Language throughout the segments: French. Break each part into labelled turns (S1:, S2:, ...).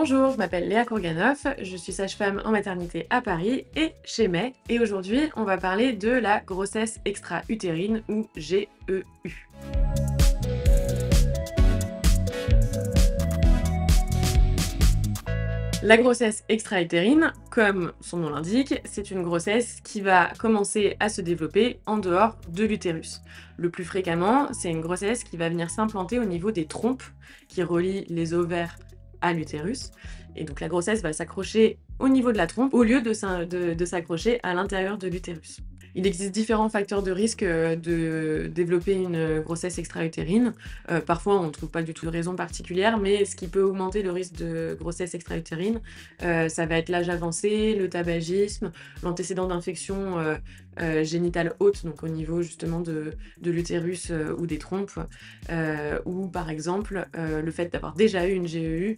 S1: Bonjour, je m'appelle Léa Kourganoff, je suis sage-femme en maternité à Paris et chez May, et aujourd'hui on va parler de la grossesse extra-utérine ou GEU. La grossesse extra-utérine, comme son nom l'indique, c'est une grossesse qui va commencer à se développer en dehors de l'utérus. Le plus fréquemment, c'est une grossesse qui va venir s'implanter au niveau des trompes qui relient les ovaires à l'utérus. Et donc la grossesse va s'accrocher au niveau de la trompe au lieu de s'accrocher à l'intérieur de l'utérus. Il existe différents facteurs de risque de développer une grossesse extra-utérine. Parfois, on ne trouve pas du tout de raison particulière, mais ce qui peut augmenter le risque de grossesse extra-utérine, ça va être l'âge avancé, le tabagisme, l'antécédent d'infection génitale haute, donc au niveau justement de l'utérus ou des trompes, ou par exemple le fait d'avoir déjà eu une GEU,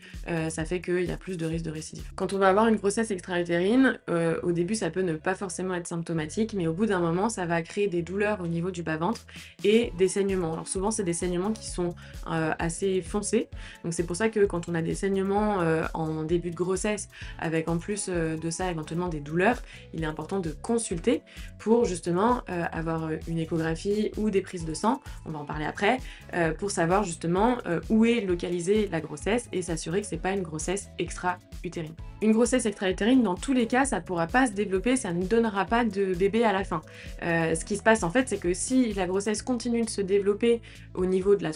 S1: ça fait qu'il y a plus de risque de récidive. Quand on va avoir une grossesse extra-utérine, au début ça peut ne pas forcément être symptomatique, mais au bout d'un moment ça va créer des douleurs au niveau du bas-ventre et des saignements. Alors souvent c'est des saignements qui sont assez foncés, donc c'est pour ça que quand on a des saignements en début de grossesse, avec en plus de ça éventuellement des douleurs, il est important de consulter pour justement avoir une échographie ou des prises de sang, on va en parler après, pour savoir justement où est localisée la grossesse et s'assurer que c'est pas une grossesse extra-utérine. Une grossesse extra-utérine, dans tous les cas, ça pourra pas se développer, ça ne donnera pas de bébé à la fin. Ce qui se passe en fait, c'est que si la grossesse continue de se développer au niveau de la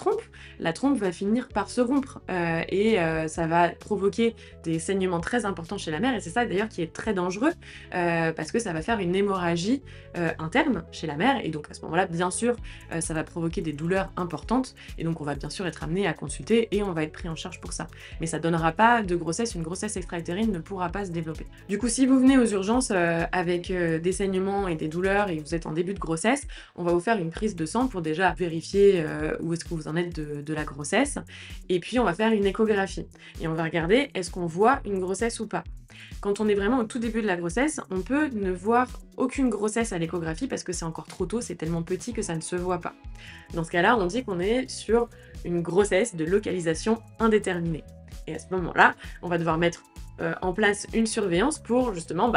S1: trompe va finir par se rompre et ça va provoquer des saignements très importants chez la mère, et c'est ça d'ailleurs qui est très dangereux parce que ça va faire une hémorragie interne chez la mère, et donc à ce moment-là, bien sûr, ça va provoquer des douleurs importantes, et donc on va bien sûr être amené à consulter et on va être pris en charge pour ça. Mais ça donnera pas de grossesse, une grossesse extra-utérine ne pourra pas se développer. Du coup, si vous venez aux urgences avec des saignements et des douleurs et que vous êtes en début de grossesse, on va vous faire une prise de sang pour déjà vérifier où est-ce que vous en êtes de la grossesse, et puis on va faire une échographie et on va regarder est-ce qu'on voit une grossesse ou pas. Quand on est vraiment au tout début de la grossesse, on peut ne voir aucune grossesse à l'échographie parce que c'est encore trop tôt, c'est tellement petit que ça ne se voit pas. Dans ce cas-là, on dit qu'on est sur une grossesse de localisation indéterminée. Et à ce moment-là, on va devoir mettre en place une surveillance pour justement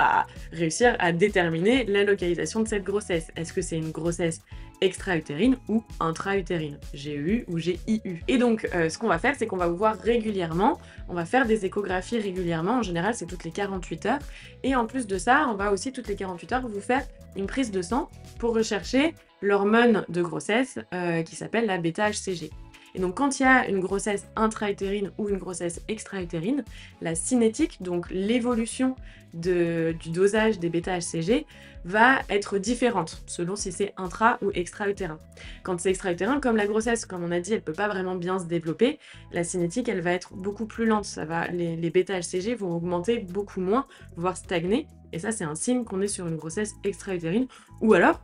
S1: réussir à déterminer la localisation de cette grossesse. Est-ce que c'est une grossesse extra-utérine ou intra-utérine, GEU ou GIU. Et donc ce qu'on va faire, c'est qu'on va vous voir régulièrement, on va faire des échographies régulièrement, en général c'est toutes les 48 heures, et en plus de ça, on va aussi toutes les 48 heures vous faire une prise de sang pour rechercher l'hormone de grossesse qui s'appelle la β-HCG. Et donc quand il y a une grossesse intra-utérine ou une grossesse extra-utérine, la cinétique, donc l'évolution du dosage des β-HCG, va être différente selon si c'est intra ou extra-utérin. Quand c'est extra-utérin, comme la grossesse, comme on a dit, elle peut pas vraiment bien se développer, la cinétique elle va être beaucoup plus lente, les β-HCG vont augmenter beaucoup moins, voire stagner, et ça c'est un signe qu'on est sur une grossesse extra-utérine, ou alors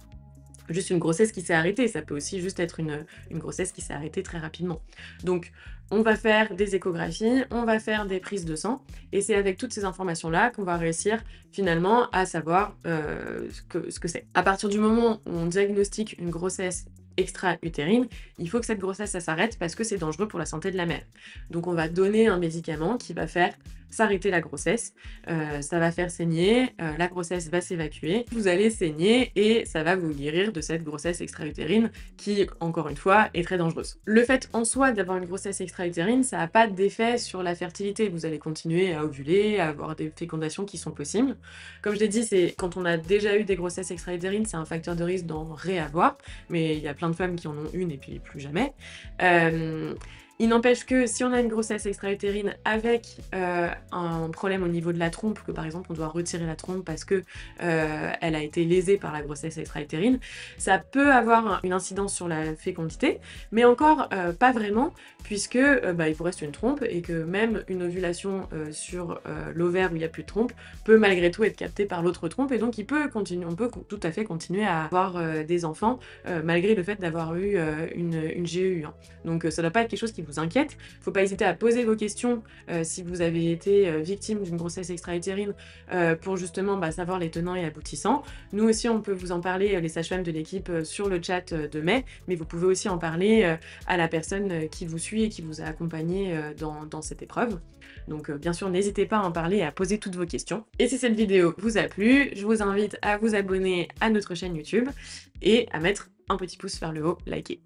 S1: juste une grossesse qui s'est arrêtée, ça peut aussi juste être une grossesse qui s'est arrêtée très rapidement. Donc on va faire des échographies, on va faire des prises de sang, et c'est avec toutes ces informations-là qu'on va réussir finalement à savoir ce que c'est. À partir du moment où on diagnostique une grossesse extra-utérine, il faut que cette grossesse ça s'arrête parce que c'est dangereux pour la santé de la mère. Donc on va donner un médicament qui va faire s'arrêter la grossesse, ça va faire saigner, la grossesse va s'évacuer, vous allez saigner et ça va vous guérir de cette grossesse extra-utérine qui, encore une fois, est très dangereuse. Le fait en soi d'avoir une grossesse extra-utérine, ça n'a pas d'effet sur la fertilité, vous allez continuer à ovuler, à avoir des fécondations qui sont possibles. Comme je l'ai dit, c'est quand on a déjà eu des grossesses extra-utérines, c'est un facteur de risque d'en réavoir, mais il y a plein de femmes qui en ont une et puis plus jamais. Il n'empêche que si on a une grossesse extra-utérine avec un problème au niveau de la trompe, que par exemple on doit retirer la trompe parce que elle a été lésée par la grossesse extra-utérine, ça peut avoir une incidence sur la fécondité, mais encore pas vraiment, puisque il vous reste une trompe et que même une ovulation sur l'ovaire où il n'y a plus de trompe peut malgré tout être captée par l'autre trompe, et donc on peut tout à fait continuer à avoir des enfants malgré le fait d'avoir eu une GEU. Donc ça ne doit pas être quelque chose qui vous inquiètent. Faut pas hésiter à poser vos questions si vous avez été victime d'une grossesse extra-utérine pour justement savoir les tenants et aboutissants. Nous aussi, on peut vous en parler, les sages-femmes de l'équipe, sur le chat de mai, mais vous pouvez aussi en parler à la personne qui vous suit et qui vous a accompagné dans cette épreuve. Donc bien sûr, n'hésitez pas à en parler et à poser toutes vos questions. Et si cette vidéo vous a plu, je vous invite à vous abonner à notre chaîne YouTube et à mettre un petit pouce vers le haut, liker.